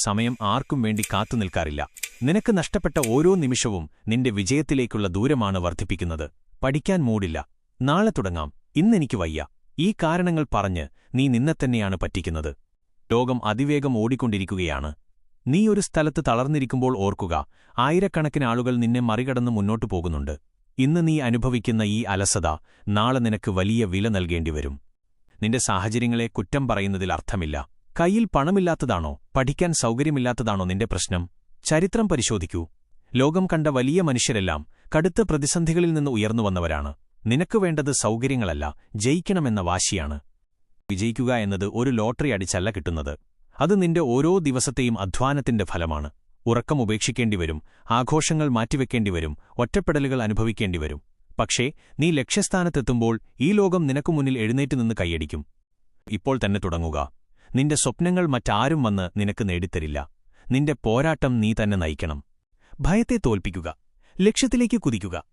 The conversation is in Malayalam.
സമയം ആർക്കും വേണ്ടി കാത്തുനിൽക്കാറില്ല. നിനക്ക് നഷ്ടപ്പെട്ട ഓരോ നിമിഷവും നിന്റെ വിജയത്തിലേക്കുള്ള ദൂരമാണ് വർദ്ധിപ്പിക്കുന്നത്. പഠിക്കാൻ മൂടില്ല. നാളെ തുടങ്ങാം. ഇന്നെനിക്ക് വയ്യ. ഈ കാരണങ്ങൾ പറഞ്ഞ് നീ നിന്നെത്തന്നെയാണ് പറ്റിക്കുന്നത്. ലോകം അതിവേഗം ഓടിക്കൊണ്ടിരിക്കുകയാണ്. നീ ഒരു സ്ഥലത്ത് തളർന്നിരിക്കുമ്പോൾ ഓർക്കുക, ആയിരക്കണക്കിന് ആളുകൾ നിന്നെ മറികടന്ന് മുന്നോട്ടു പോകുന്നുണ്ട്. ഇന്ന് നീ അനുഭവിക്കുന്ന ഈ അലസത നാളെ നിനക്ക് വലിയ വില നൽകേണ്ടിവരും. നിന്റെ സാഹചര്യങ്ങളെ കുറ്റം പറയുന്നതിൽ അർത്ഥമില്ല. കയ്യിൽ പണമില്ലാത്തതാണോ, പഠിക്കാൻ സൗകര്യമില്ലാത്തതാണോ നിന്റെ പ്രശ്നം? ചരിത്രം പരിശോധിക്കൂ. ലോകം കണ്ട വലിയ മനുഷ്യരെല്ലാം കടുത്ത പ്രതിസന്ധികളിൽ നിന്ന് ഉയർന്നുവന്നവരാണ്. നിനക്ക് വേണ്ടത് സൗകര്യങ്ങളല്ല, ജയിക്കണമെന്ന വാശിയാണ്. വിജയിക്കുക എന്നത് ഒരു ലോട്ടറി അടിച്ചല്ല കിട്ടുന്നത്. അത് നിന്റെ ഓരോ ദിവസത്തെയും അധ്വാനത്തിന്റെ ഫലമാണ്. ഉറക്കം ഉപേക്ഷിക്കേണ്ടിവരും, ആഘോഷങ്ങൾ മാറ്റിവെക്കേണ്ടിവരും, ഒറ്റപ്പെടലുകൾ അനുഭവിക്കേണ്ടിവരും. പക്ഷേ നീ ലക്ഷ്യസ്ഥാനത്തെത്തുമ്പോൾ ഈ ലോകം നിനക്കു മുന്നിൽ എഴുന്നേറ്റ് നിന്ന് കൈയടിക്കും. ഇപ്പോൾ തന്നെ തുടങ്ങുക. നിന്റെ സ്വപ്നങ്ങൾ മറ്റാരും വന്ന് നിനക്ക് നേടിത്തരില്ല. നിന്റെ പോരാട്ടം നീ തന്നെ നയിക്കണം. ഭയത്തെ തോൽപ്പിക്കുക. ലക്ഷ്യത്തിലേക്ക് കുതിക്കുക.